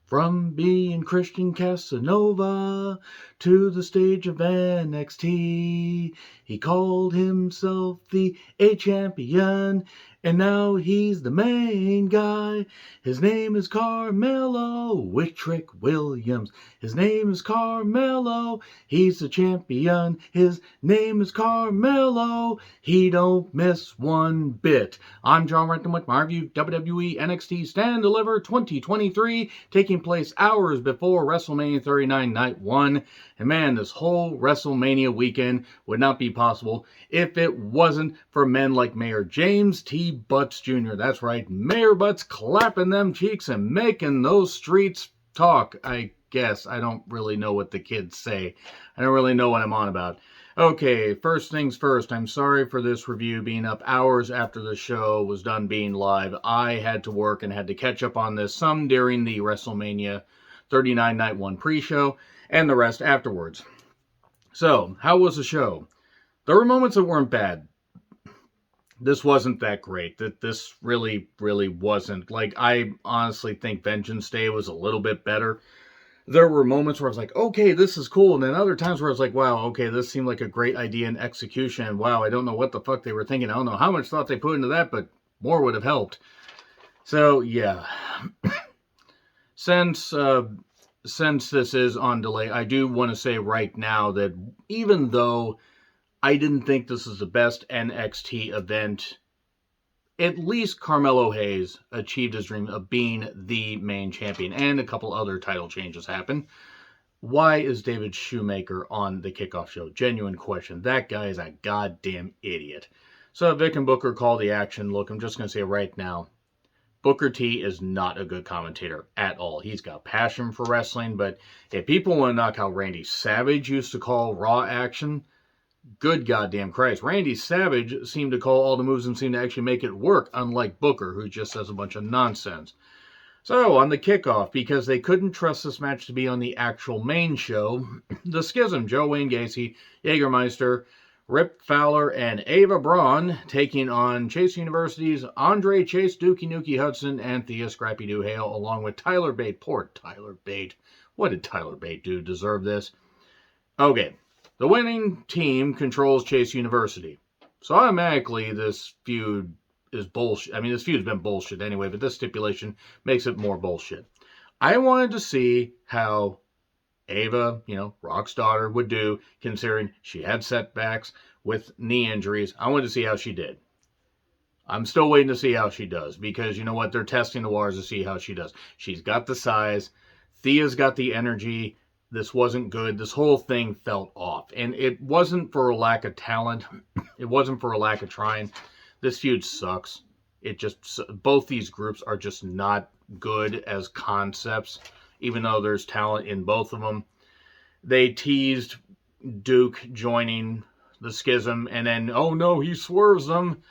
From being Christian Casanova to the stage of NXT, he called himself the A-Champion, and now he's the main guy. His name is Carmelo Wittrick Williams. His name is Carmelo. He's the champion. His name is Carmelo. He don't miss one bit. I'm John Renton with my review WWE NXT Stand Deliver 2023, taking place hours before WrestleMania 39 Night 1. And man, this whole WrestleMania weekend would not be possible if it wasn't for men like Mayor James T. Butts Jr. That's right, Mayor Butts clapping them cheeks and making those streets talk, I guess. I don't really know what the kids say. I don't really know what I'm on about. Okay, first things first, I'm sorry for this review being up hours after the show was done being live. I had to work and had to catch up on this, some during the WrestleMania 39 Night 1 pre-show, and the rest afterwards. So, how was the show? There were moments that weren't bad. This wasn't that great. This really wasn't. Like, I honestly think Vengeance Day was a little bit better. There were moments where I was like, okay, this is cool. And then other times where I was like, wow, okay, this seemed like a great idea in execution. Wow, I don't know what the fuck they were thinking. I don't know how much thought they put into that, but more would have helped. So, yeah. Since this is on delay, I do want to say right now that even though I didn't think this is the best NXT event, at least Carmelo Hayes achieved his dream of being the main champion, and a couple other title changes happened. Why is David Shoemaker on the kickoff show? Genuine question. That guy is a goddamn idiot. So Vic and Booker call the action. Look, I'm just going to say right now, Booker T is not a good commentator at all. He's got passion for wrestling, but if people want to knock out Randy Savage used to call Raw action, good goddamn Christ. Randy Savage seemed to call all the moves and seemed to actually make it work, unlike Booker, who just says a bunch of nonsense. So, on the kickoff, because they couldn't trust this match to be on the actual main show, the Schism, Joe Wayne Gacy, Jägermeister, Rip Fowler, and Ava Braun taking on Chase University's Andre Chase, Dookie Nukie Hudson, and Thea Scrappy Doo Hale, along with Tyler Bate. Poor Tyler Bate. What did Tyler Bate do to deserve this? Okay. The winning team controls Chase University. So automatically this feud is bullshit. I mean, this feud's been bullshit anyway, but this stipulation makes it more bullshit. I wanted to see how Ava, Rock's daughter, would do, considering she had setbacks with knee injuries. I wanted to see how she did. I'm still waiting to see how she does, because you know what? They're testing the waters to see how she does. She's got the size. Thea's got the energy. This wasn't good. This whole thing felt off. And it wasn't for a lack of talent. It wasn't for a lack of trying. This feud sucks. Both these groups are just not good as concepts, even though there's talent in both of them. They teased Duke joining the Schism, and then, oh no, he swerves them.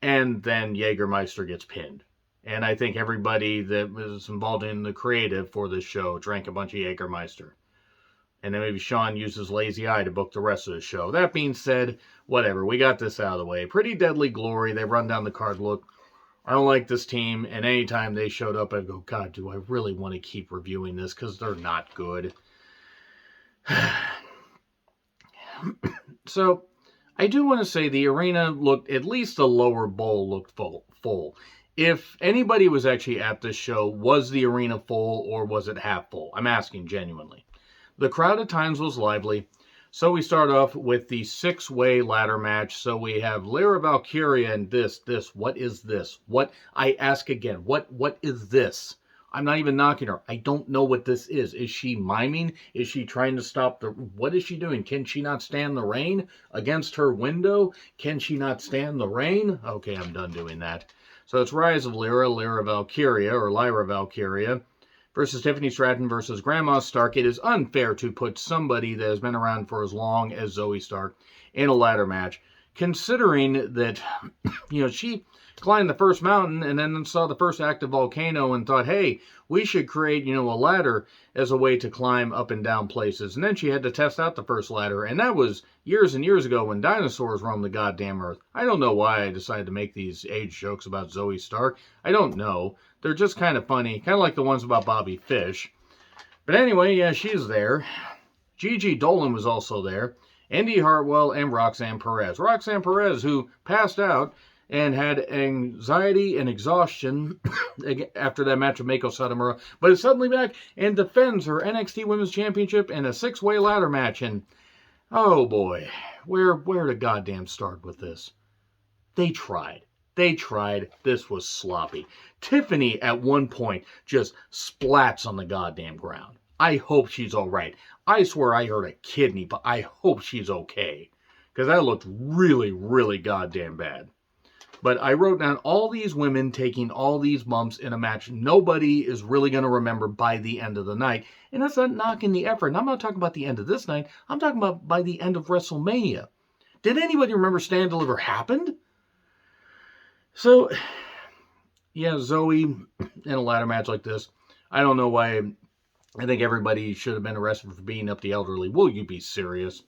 And then Jägermeister gets pinned. And I think everybody that was involved in the creative for this show drank a bunch of Jägermeister. And then maybe Sean uses lazy eye to book the rest of the show. That being said, whatever. We got this out of the way. Pretty Deadly Glory. They run down the card. Look, I don't like this team. And anytime they showed up, I'd go, God, do I really want to keep reviewing this? Because they're not good. So, I do want to say the arena looked, at least the lower bowl looked full. If anybody was actually at this show, was the arena full or was it half full? I'm asking genuinely. The crowd at times was lively, so we start off with the six-way ladder match. So we have Lyra Valkyria and this. What is this? I ask again, what is this? I'm not even knocking her. I don't know what this is. Is she miming? Is she trying to stop what is she doing? Can she not stand the rain against her window? Can she not stand the rain? Okay, I'm done doing that. So it's Rise of Lyra Valkyria, or Lyra Valkyria, versus Tiffany Stratton versus Grandma Stark. It is unfair to put somebody that has been around for as long as Zoe Stark in a ladder match, considering that, climbed the first mountain and then saw the first active volcano and thought, hey, we should create, a ladder as a way to climb up and down places. And then she had to test out the first ladder. And that was years and years ago when dinosaurs roamed the goddamn earth. I don't know why I decided to make these age jokes about Zoe Stark. I don't know. They're just kind of funny, kind of like the ones about Bobby Fish. But anyway, yeah, she's there. Gigi Dolan was also there. Indy Hartwell and Roxanne Perez. Roxanne Perez, who passed out and had anxiety and exhaustion after that match with Meiko Satomura, but is suddenly back and defends her NXT Women's Championship in a 6-way ladder match. And, oh boy, where to goddamn start with this? They tried. This was sloppy. Tiffany, at one point, just splats on the goddamn ground. I hope she's all right. I swear I heard a kidney, but I hope she's okay. Because that looked really, really goddamn bad. But I wrote down all these women taking all these bumps in a match nobody is really going to remember by the end of the night. And that's not knocking the effort. And I'm not talking about the end of this night. I'm talking about by the end of WrestleMania. Did anybody remember Stand Deliver happened? So, yeah, Zoe in a ladder match like this. I don't know why. I think everybody should have been arrested for beating up the elderly. Will you be serious?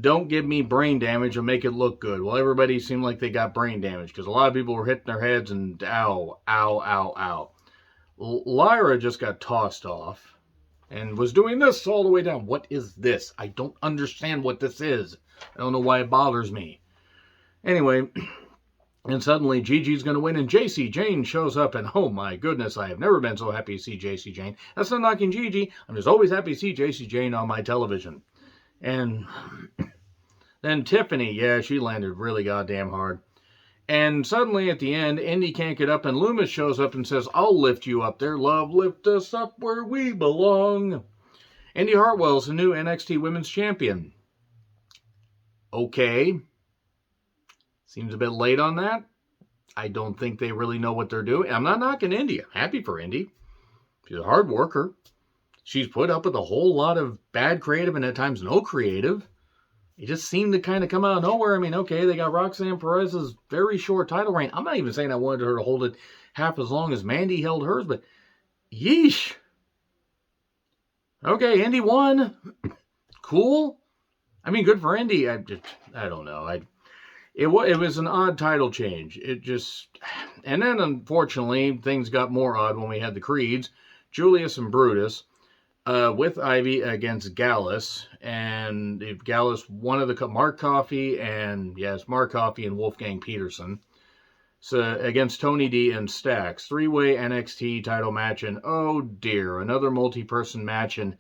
Don't give me brain damage and make it look good. Well, everybody seemed like they got brain damage because a lot of people were hitting their heads and ow, ow, ow, ow. Lyra just got tossed off and was doing this all the way down. What is this? I don't understand what this is. I don't know why it bothers me. Anyway, and suddenly Gigi's going to win and JC Jane shows up and oh my goodness, I have never been so happy to see JC Jane. That's not knocking Gigi. I'm just always happy to see JC Jane on my television. And then Tiffany, yeah, she landed really goddamn hard. And suddenly at the end, Indy can't get up and Loomis shows up and says, I'll lift you up there, love, lift us up where we belong. Indy Hartwell's the new NXT Women's Champion. Okay. Seems a bit late on that. I don't think they really know what they're doing. I'm not knocking Indy. I'm happy for Indy. She's a hard worker. She's put up with a whole lot of bad creative and at times no creative. It just seemed to kind of come out of nowhere. I mean, okay, they got Roxanne Perez's very short title reign. I'm not even saying I wanted her to hold it half as long as Mandy held hers, but yeesh. Okay, Indy won. Cool. I mean, good for Indy. I don't know. It was an odd title change. And then unfortunately, things got more odd when we had the Creeds, Julius and Brutus, with Ivy against Gallus, and if Gallus wanted the Mark Coffey and Wolfgang Peterson, so against Tony D and Stax, 3-way NXT title match, and oh dear, another multi-person match, and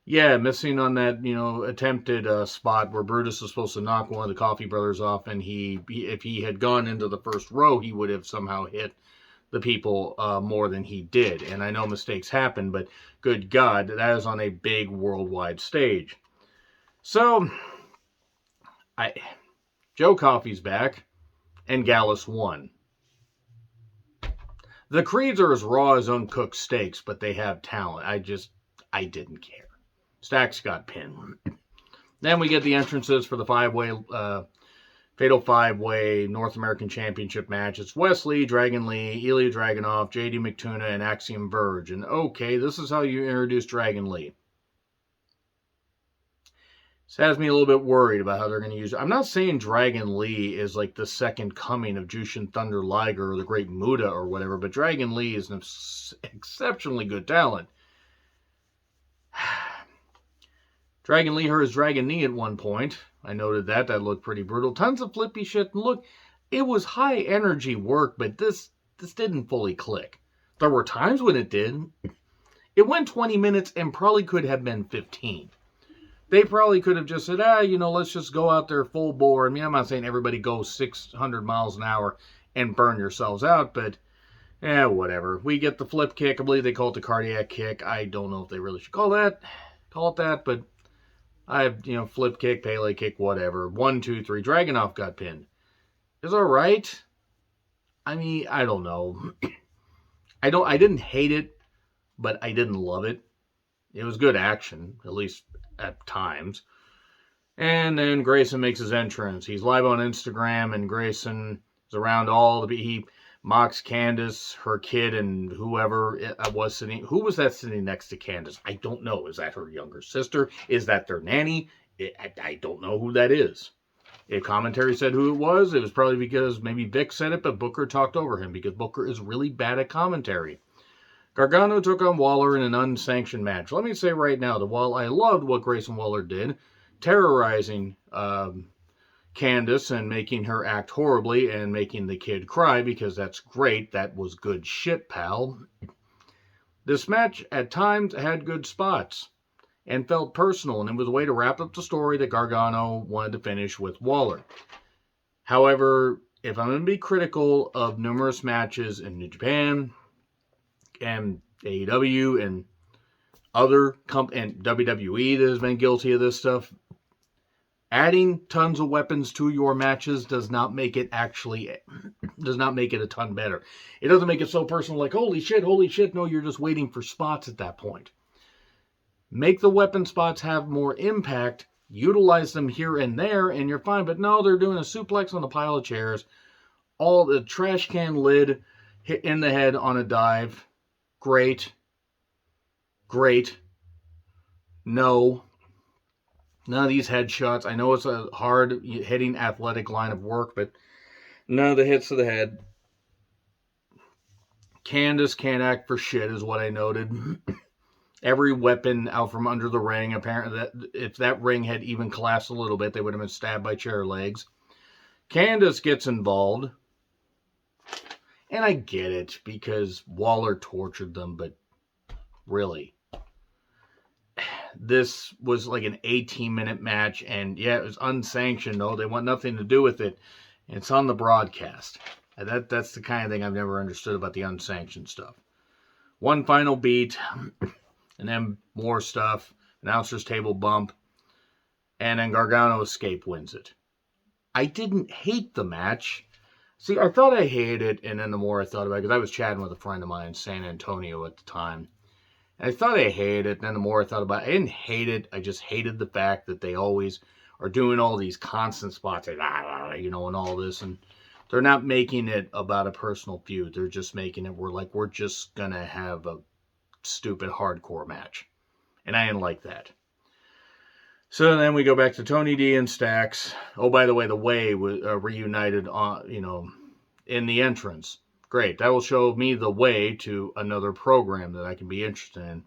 yeah, missing on that, attempted spot where Brutus was supposed to knock one of the Coffey brothers off, and if he had gone into the first row, he would have somehow hit the people more than he did. And I know mistakes happen, but good God, that is on a big worldwide stage. So, Joe Coffey's back, and Gallus won. The Creeds are as raw as uncooked steaks, but they have talent. I didn't care. Stax got pinned. Then we get the entrances for the Fatal 5-Way North American Championship match. It's Wesley, Dragon Lee, Ilya Dragunov, JD McTuna, and Axiom Verge. And okay, this is how you introduce Dragon Lee. This has me a little bit worried about how they're going to use it. I'm not saying Dragon Lee is like the second coming of Jushin Thunder Liger or the Great Muta or whatever, but Dragon Lee is an exceptionally good talent. Dragon Lee hurt his Dragon Knee at one point. I noted that. That looked pretty brutal. Tons of flippy shit. And look, it was high energy work, but this didn't fully click. There were times when it did. It went 20 minutes and probably could have been 15. They probably could have just said, let's just go out there full bore. I mean, I'm not saying everybody go 600 miles an hour and burn yourselves out, but whatever. We get the flip kick. I believe they call it the cardiac kick. I don't know if they really should call it that, but flip kick, Pele kick, whatever. 1, 2, 3. Dragunov got pinned. It's all right. I mean, I don't know. I didn't hate it, but I didn't love it. It was good action, at least at times. And then Grayson makes his entrance. He's live on Instagram, and Grayson was around all the he mocks Candace, her kid, and whoever was sitting. Who was that sitting next to Candace? I don't know. Is that her younger sister? Is that their nanny? I don't know who that is. If commentary said who it was probably because maybe Vic said it, but Booker talked over him because Booker is really bad at commentary. Gargano took on Waller in an unsanctioned match. Let me say right now that while I loved what Grayson Waller did, terrorizing Candace and making her act horribly and making the kid cry because that's great, that was good shit, pal. This match at times had good spots and felt personal, and it was a way to wrap up the story that Gargano wanted to finish with Waller. However, if I'm going to be critical of numerous matches in New Japan and AEW and other and WWE that has been guilty of this stuff, adding tons of weapons to your matches does not make it a ton better. It doesn't make it so personal like, holy shit. No, you're just waiting for spots at that point. Make the weapon spots have more impact, utilize them here and there, and you're fine. But no, they're doing a suplex on a pile of chairs, all the trash can lid hit in the head on a dive. Great. No. None of these headshots. I know it's a hard hitting athletic line of work, but none of the hits to the head. Candace can't act for shit is what I noted. Every weapon out from under the ring. Apparently, if that ring had even collapsed a little bit, they would have been stabbed by chair legs. Candace gets involved. And I get it, because Waller tortured them, but really. This was like an 18-minute match, and yeah, it was unsanctioned, though. They want nothing to do with it. It's on the broadcast. And that's the kind of thing I've never understood about the unsanctioned stuff. One final beat, and then more stuff. Announcer's table bump. And then Gargano escape wins it. I didn't hate the match. See, I thought I hated it, and then the more I thought about it, because I was chatting with a friend of mine in San Antonio at the time. And I thought I hated it, and then the more I thought about it, I didn't hate it. I just hated the fact that they always are doing all these constant spots, and all this, and they're not making it about a personal feud. They're just making it we're just going to have a stupid hardcore match. And I didn't like that. So then we go back to Tony D and Stax. Oh, by the way, the Way was reunited in the entrance. Great. That will show me the way to another program that I can be interested in.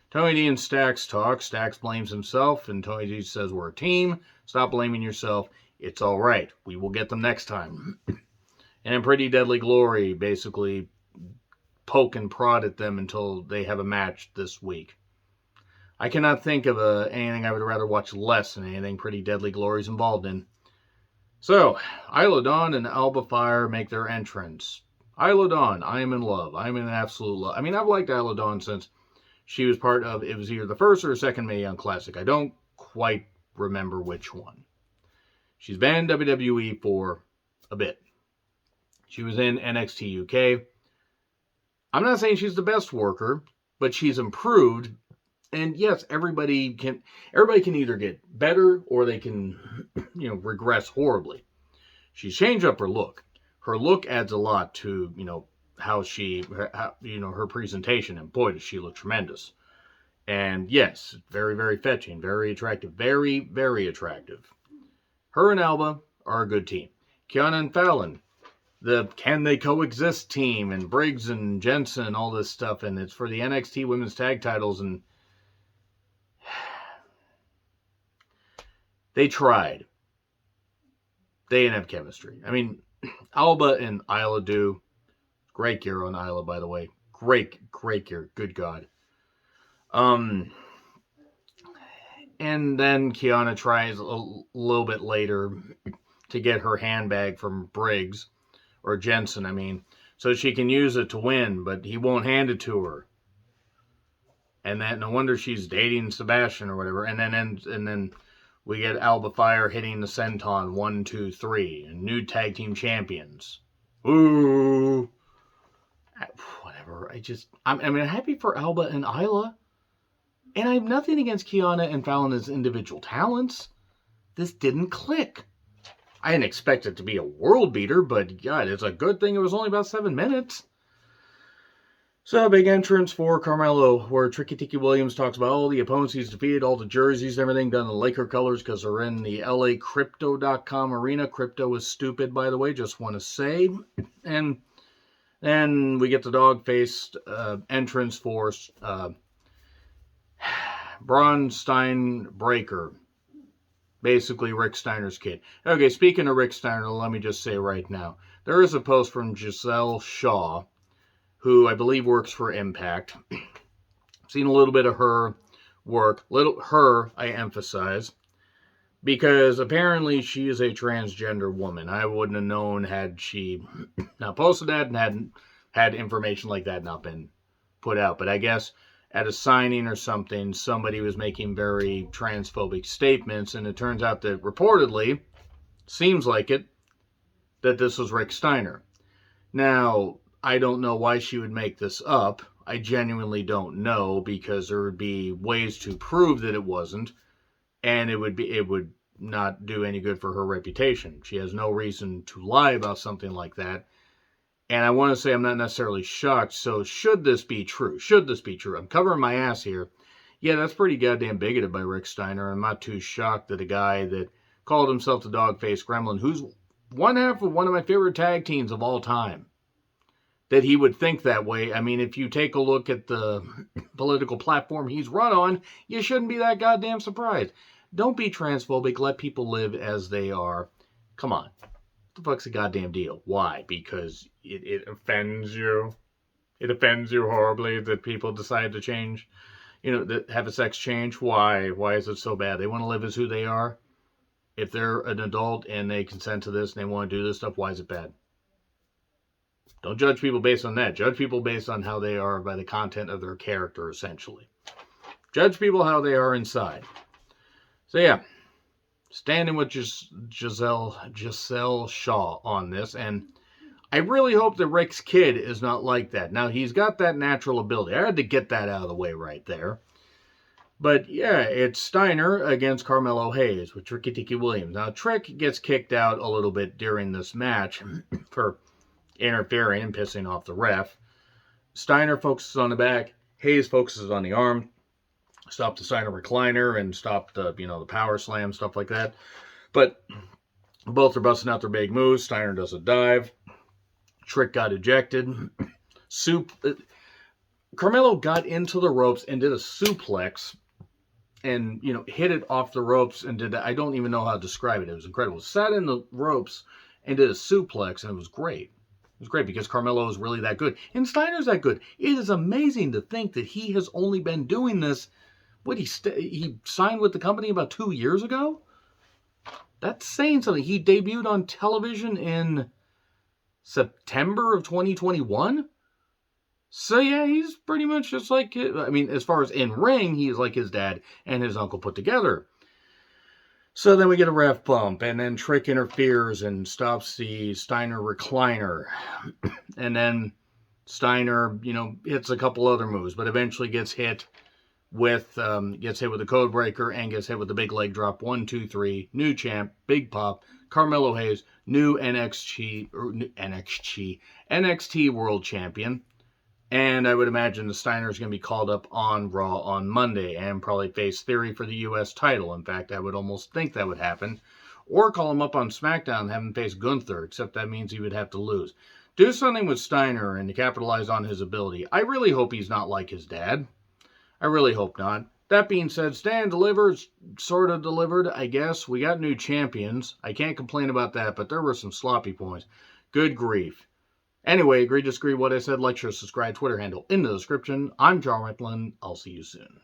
Tony D and Stax talk. Stax blames himself, and Tony D says, we're a team. Stop blaming yourself. It's all right. We will get them next time. And then Pretty Deadly Glory basically poke and prod at them until they have a match this week. I cannot think of anything I would rather watch less than anything Pretty Deadly Glory is involved in. So, Isla Dawn and Alba Fire make their entrance. Isla Dawn, I am in love. I am in absolute love. I mean, I've liked Isla Dawn since she was part of, it was either the first or second Mae Young Classic. I don't quite remember which one. She's been in WWE for a bit. She was in NXT UK. I'm not saying she's the best worker, but she's improved. And yes, everybody can either get better or they can, regress horribly. She's changed up her look. Her look adds a lot to, how her presentation. And boy, does she look tremendous. And yes, very, very fetching, very attractive, very, very attractive. Her and Alba are a good team. Kiana and Fallon, the Can They Coexist team, and Briggs and Jensen and all this stuff. And it's for the NXT Women's Tag Titles, and they tried. They didn't have chemistry. I mean, Alba and Isla do. Great gear on Isla, by the way. Great gear. Good God. And then Kiana tries a little bit later to get her handbag from Briggs, or Jensen, so she can use it to win, but he won't hand it to her. And that, no wonder she's dating Sebastian or whatever. And then we get Alba Fire hitting the senton 1, 2, 3, and new tag team champions. Ooh, whatever. I'm happy for Alba and Isla, and I have nothing against Kiana and Fallon as individual talents. This didn't click. I didn't expect it to be a world beater, but God, it's a good thing it was only about 7 minutes. So, big entrance for Carmelo, where Tricky Tiki Williams talks about all the opponents he's defeated, all the jerseys, everything done in Laker colors because they're in the LA Crypto.com arena. Crypto is stupid, by the way, just want to say. And then we get the dog-faced entrance for Braun Steinbreaker, basically Rick Steiner's kid. Okay, speaking of Rick Steiner, let me just say right now, there is a post from Giselle Shaw, who I believe works for Impact. Seen a little bit of her work. I emphasize. Because apparently she is a transgender woman. I wouldn't have known had she not posted that and hadn't had information like that not been put out. But I guess at a signing or something, somebody was making very transphobic statements, and it turns out that reportedly, seems like it, that this was Rick Steiner. Now, I don't know why she would make this up. I genuinely don't know, because there would be ways to prove that it wasn't, and it would not do any good for her reputation. She has no reason to lie about something like that. And I want to say I'm not necessarily shocked. So should this be true? I'm covering my ass here. Yeah, that's pretty goddamn bigoted by Rick Steiner. I'm not too shocked that a guy that called himself the Dog-Faced Gremlin, who's one half of one of my favorite tag teams of all time, that he would think that way. I mean, if you take a look at the political platform he's run on, you shouldn't be that goddamn surprised. Don't be transphobic. Let people live as they are. Come on. What the fuck's the goddamn deal? Why? Because it offends you? It offends you horribly that people decide to change, that have a sex change? Why? Why is it so bad? They want to live as who they are? If they're an adult and they consent to this and they want to do this stuff, why is it bad? Don't judge people based on that. Judge people based on how they are by the content of their character, essentially. Judge people how they are inside. So yeah, standing with Giselle Shaw on this, and I really hope that Rick's kid is not like that. Now, he's got that natural ability. I had to get that out of the way right there. But yeah, it's Steiner against Carmelo Hayes with Tricky Tiki Williams. Now, Trick gets kicked out a little bit during this match for interfering and pissing off the ref. Steiner focuses on the back. Hayes focuses on the arm. Stop the Steiner recliner and stop the power slam, stuff like that. But both are busting out their big moves. Steiner does a dive. Trick got ejected. Carmelo got into the ropes and did a suplex and, hit it off the ropes and did that. I don't even know how to describe it. It was incredible. Sat in the ropes and did a suplex, and it was great. It was great because Carmelo is really that good. And Steiner's that good. It is amazing to think that he has only been doing this. He signed with the company about 2 years ago? That's saying something. He debuted on television in September of 2021? So yeah, he's pretty much just like, as far as in ring, he's like his dad and his uncle put together. So then we get a ref bump, and then Trick interferes and stops the Steiner recliner. And then Steiner, hits a couple other moves, but eventually gets hit with the code breaker and gets hit with the big leg drop. 1, 2, 3, new champ, big pop. Carmelo Hayes, new NXT World Champion. And I would imagine the Steiner's going to be called up on Raw on Monday and probably face Theory for the U.S. title. In fact, I would almost think that would happen. Or call him up on SmackDown and have him face Gunther, except that means he would have to lose. Do something with Steiner and to capitalize on his ability. I really hope he's not like his dad. I really hope not. That being said, Stan delivers, sort of delivered, I guess. We got new champions. I can't complain about that, but there were some sloppy points. Good grief. Anyway, agree, disagree what I said, like, share, subscribe, Twitter handle in the description. I'm John Rickland. I'll see you soon.